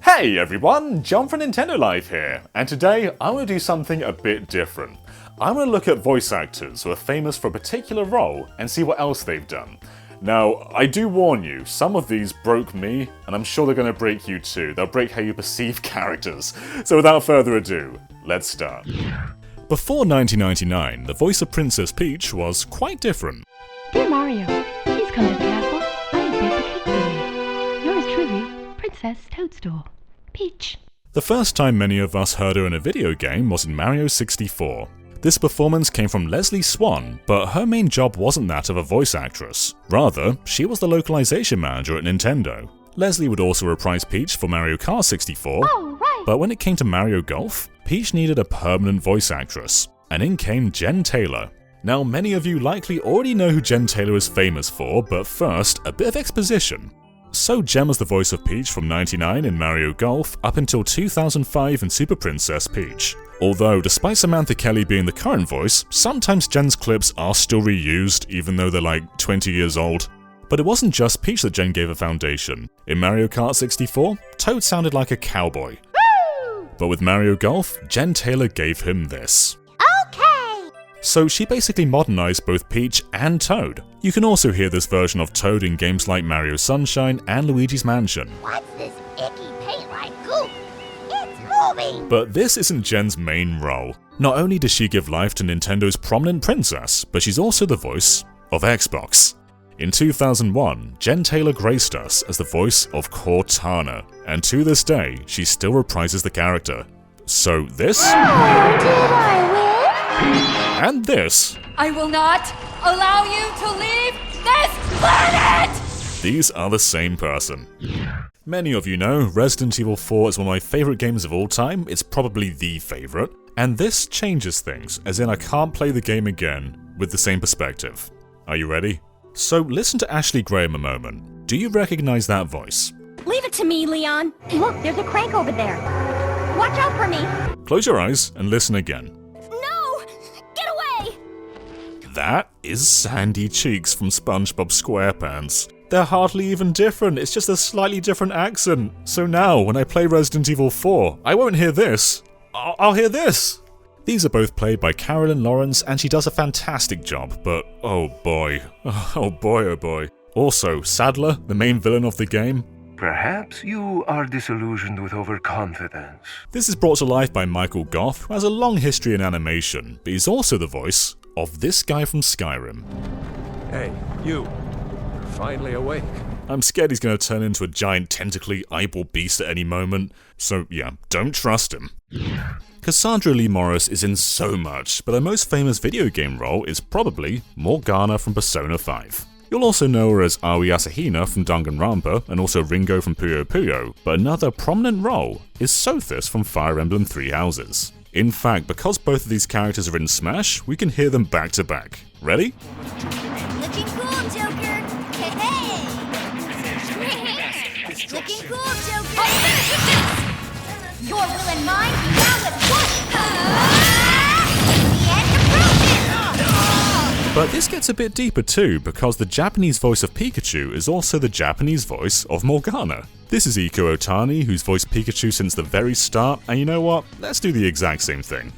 Hey everyone, John from Nintendo Life here, and today I'm going to do something a bit different. I'm going to look at voice actors who are famous for a particular role and see what else they've done. Now, I do warn you, some of these broke me, and I'm sure they're going to break you too. They'll break how you perceive characters. So without further ado, let's start. Before 1999, the voice of Princess Peach was quite different. Dear Mario, please come to the castle. I have baked a cake for you. Yours truly, Princess Toadstool. Peach. The first time many of us heard her in a video game was in Mario 64. This performance came from Leslie Swan, but her main job wasn't that of a voice actress. Rather, she was the localization manager at Nintendo. Leslie would also reprise Peach for Mario Kart 64, but when it came to Mario Golf, Peach needed a permanent voice actress, and in came Jen Taylor. Now, many of you likely already know who Jen Taylor is famous for, but first, a bit of exposition. So Jen was the voice of Peach from '99 in Mario Golf up until 2005 in Super Princess Peach. Although, despite Samantha Kelly being the current voice, sometimes Jen's clips are still reused even though they're like 20 years old. But it wasn't just Peach that Jen gave a foundation. In Mario Kart 64, Toad sounded like a cowboy. Woo! But with Mario Golf, Jen Taylor gave him this. So she basically modernized both Peach and Toad. You can also hear this version of Toad in games like Mario Sunshine and Luigi's Mansion. What's this icky paint-like goop? It's moving! But this isn't Jen's main role. Not only does she give life to Nintendo's prominent princess, but she's also the voice of Xbox. In 2001, Jen Taylor graced us as the voice of Cortana, and to this day, she still reprises the character. So this? Did I win? And this. I will not allow you to leave this planet! These are the same person. Many of you know Resident Evil 4 is one of my favourite games of all time. It's probably the favourite. And this changes things, as in I can't play the game again with the same perspective. Are you ready? So listen to Ashley Graham a moment. Do you recognise that voice? Leave it to me, Leon. Look, there's a crank over there. Watch out for me. Close your eyes and listen again. That is Sandy Cheeks from SpongeBob SquarePants. They're hardly even different, it's just a slightly different accent. So now, when I play Resident Evil 4, I won't hear this. I'll hear this. These are both played by Carolyn Lawrence, and she does a fantastic job, but oh boy. Oh boy, oh boy. Also, Sadler, the main villain of the game. Perhaps you are disillusioned with overconfidence. This is brought to life by Michael Goff, who has a long history in animation, but he's also the voice of this guy from Skyrim. Hey, you're finally awake. I'm scared he's going to turn into a giant tentacly eyeball beast at any moment, so yeah, don't trust him. Cassandra Lee Morris is in so much, but her most famous video game role is probably Morgana from Persona 5. You'll also know her as Aoi Asahina from Danganronpa and also Ringo from Puyo Puyo, but another prominent role is Sothis from Fire Emblem Three Houses. In fact, because both of these characters are in Smash, we can hear them back to back. Ready? Looking cool, Joker. Hey! Looking cool, Joker. Your will and mine now at once. The end approaches. But this gets a bit deeper too, because the Japanese voice of Pikachu is also the Japanese voice of Morgana. This is Iko Otani, who's voiced Pikachu since the very start, and you know what? Let's do the exact same thing.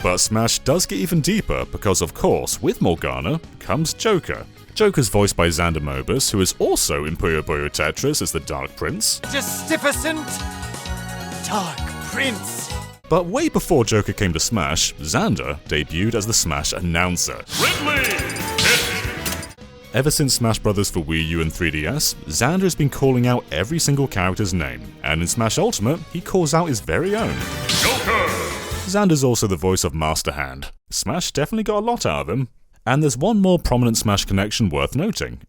But Smash does get even deeper, because of course, with Morgana comes Joker. Joker's voiced by Xander Mobus, who is also in Puyo Puyo Tetris as the Dark Prince. Magnificent Dark Prince! But way before Joker came to Smash, Xander debuted as the Smash announcer. Ever since Smash Bros. For Wii U and 3DS, Xander has been calling out every single character's name, and in Smash Ultimate, he calls out his very own. Joker! Xander's also the voice of Master Hand. Smash definitely got a lot out of him. And there's one more prominent Smash connection worth noting.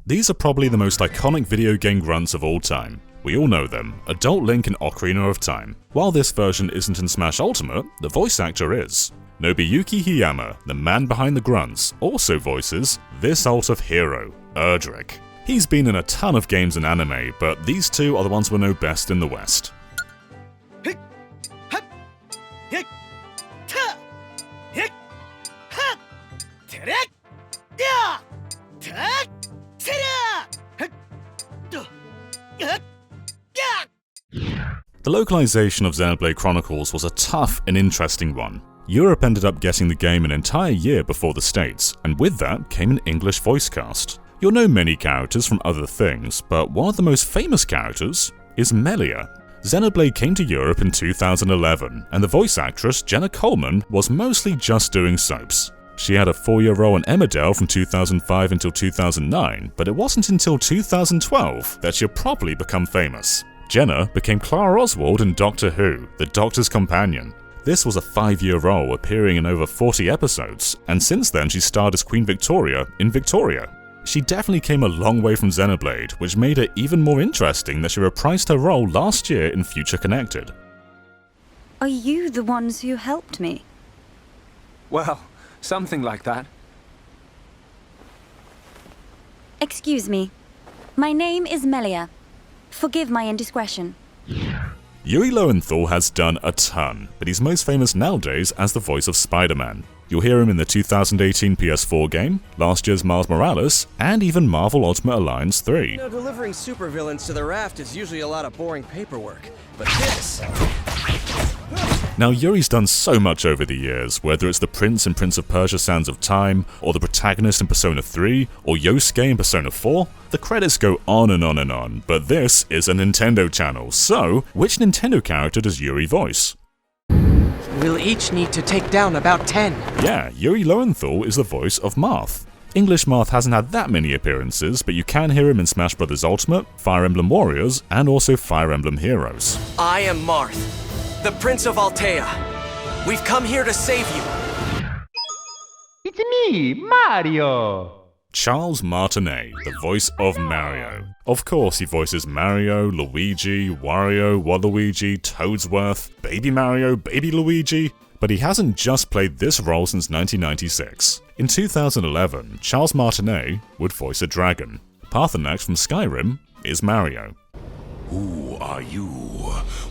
These are probably the most iconic video game grunts of all time. We all know them, Adult Link and Ocarina of Time. While this version isn't in Smash Ultimate, the voice actor is. Nobuyuki Hiyama, the man behind the grunts, also voices this ult of hero, Erdrick. He's been in a ton of games and anime, but these two are the ones we know best in the West. The localization of Xenoblade Chronicles was a tough and interesting one. Europe ended up getting the game an entire year before the States, and with that came an English voice cast. You'll know many characters from other things, but one of the most famous characters is Melia. Xenoblade came to Europe in 2011, and the voice actress Jenna Coleman was mostly just doing soaps. She had a 4-year role in Emmerdale from 2005 until 2009, but it wasn't until 2012 that she'd probably become famous. Jenna became Clara Oswald in Doctor Who, the Doctor's Companion. This was a 5-year role, appearing in over 40 episodes, and since then she starred as Queen Victoria in Victoria. She definitely came a long way from Xenoblade, which made it even more interesting that she reprised her role last year in Future Connected. Are you the ones who helped me? Well, something like that. Excuse me. My name is Melia. Forgive my indiscretion. Yuri Lowenthal has done a ton, but he's most famous nowadays as the voice of Spider-Man. You'll hear him in the 2018 PS4 game, last year's Miles Morales, and even Marvel Ultimate Alliance 3. You know, delivering supervillains to the raft is usually a lot of boring paperwork, but this... Now Yuri's done so much over the years, whether it's the Prince in Prince of Persia Sands of Time, or the protagonist in Persona 3, or Yosuke in Persona 4, the credits go on and on and on, but this is a Nintendo channel, so which Nintendo character does Yuri voice? We'll each need to take down about 10. Yeah, Yuri Lowenthal is the voice of Marth. English Marth hasn't had that many appearances, but you can hear him in Smash Bros. Ultimate, Fire Emblem Warriors, and also Fire Emblem Heroes. I am Marth, the Prince of Altea. We've come here to save you. It's me, Mario! Charles Martinet, the voice of Mario. Of course he voices Mario, Luigi, Wario, Waluigi, Toadsworth, Baby Mario, Baby Luigi, but he hasn't just played this role since 1996. In 2011, Charles Martinet would voice a dragon. Paarthurnax from Skyrim is Mario. Who are you?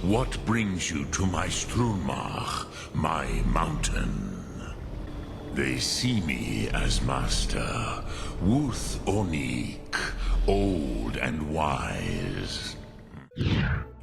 What brings you to my Strunmach, my mountain? They see me as master, Wuth Onik, old and wise.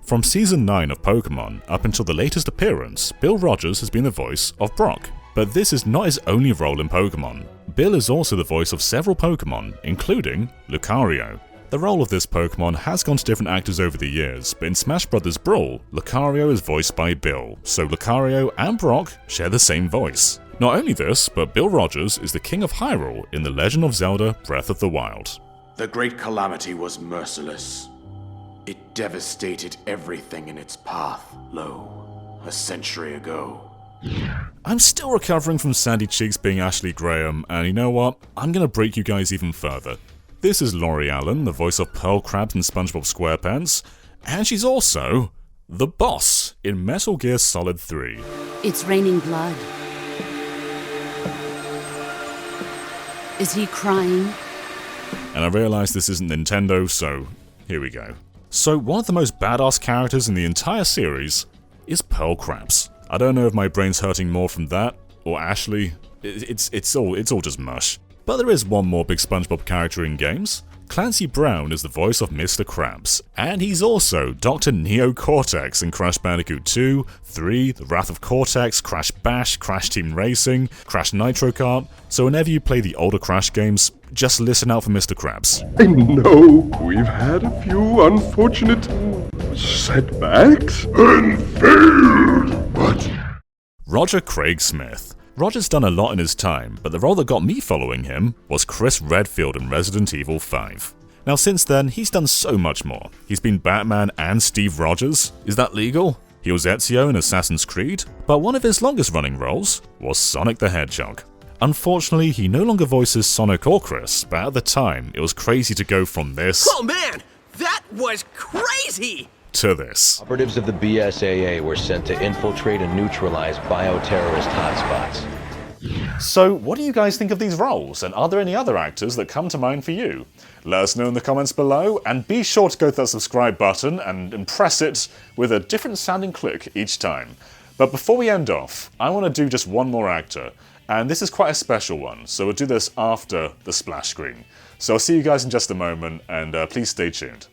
From Season 9 of Pokemon up until the latest appearance, Bill Rogers has been the voice of Brock. But this is not his only role in Pokemon. Bill is also the voice of several Pokemon, including Lucario. The role of this Pokemon has gone to different actors over the years, but in Smash Bros. Brawl, Lucario is voiced by Bill, so Lucario and Brock share the same voice. Not only this, but Bill Rogers is the King of Hyrule in The Legend of Zelda Breath of the Wild. The Great Calamity was merciless. It devastated everything in its path, a century ago. I'm still recovering from Sandy Cheeks being Ashley Graham, and you know what? I'm gonna break you guys even further. This is Laurie Allen, the voice of Pearl Krabs in SpongeBob SquarePants, and she's also the boss in Metal Gear Solid 3. It's raining blood. Is he crying? And I realise this isn't Nintendo, so here we go. So one of the most badass characters in the entire series is Pearl Krabs. I don't know if my brain's hurting more from that, or Ashley. It's all just mush. But there is one more big SpongeBob character in games. Clancy Brown is the voice of Mr. Krabs, and he's also Dr. Neo Cortex in Crash Bandicoot 2, 3, The Wrath of Cortex, Crash Bash, Crash Team Racing, Crash Nitro Kart, so whenever you play the older Crash games, just listen out for Mr. Krabs. I know we've had a few unfortunate setbacks and failed, but... Roger Craig Smith. Roger's done a lot in his time, but the role that got me following him was Chris Redfield in Resident Evil 5. Now since then, he's done so much more. He's been Batman and Steve Rogers. Is that legal? He was Ezio in Assassin's Creed, but one of his longest running roles was Sonic the Hedgehog. Unfortunately, he no longer voices Sonic or Chris, but at the time, it was crazy to go from this... Oh man, that was crazy! ...to this. Operatives of the BSAA were sent to infiltrate and neutralize bioterrorist hotspots. So, what do you guys think of these roles, and are there any other actors that come to mind for you? Let us know in the comments below, and be sure to go to that subscribe button and press it with a different sounding click each time. But before we end off, I want to do just one more actor, and this is quite a special one, so we'll do this after the splash screen. So I'll see you guys in just a moment, and please stay tuned.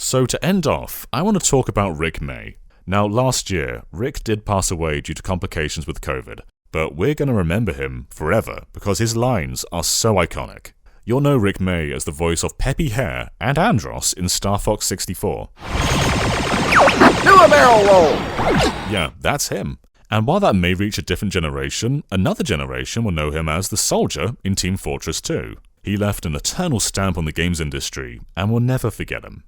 So to end off, I want to talk about Rick May. Now, last year, Rick did pass away due to complications with COVID, but we're going to remember him forever because his lines are so iconic. You'll know Rick May as the voice of Peppy Hare and Andros in Star Fox 64. Do a barrel roll! Yeah, that's him. And while that may reach a different generation, another generation will know him as the soldier in Team Fortress 2. He left an eternal stamp on the games industry, and we'll never forget him.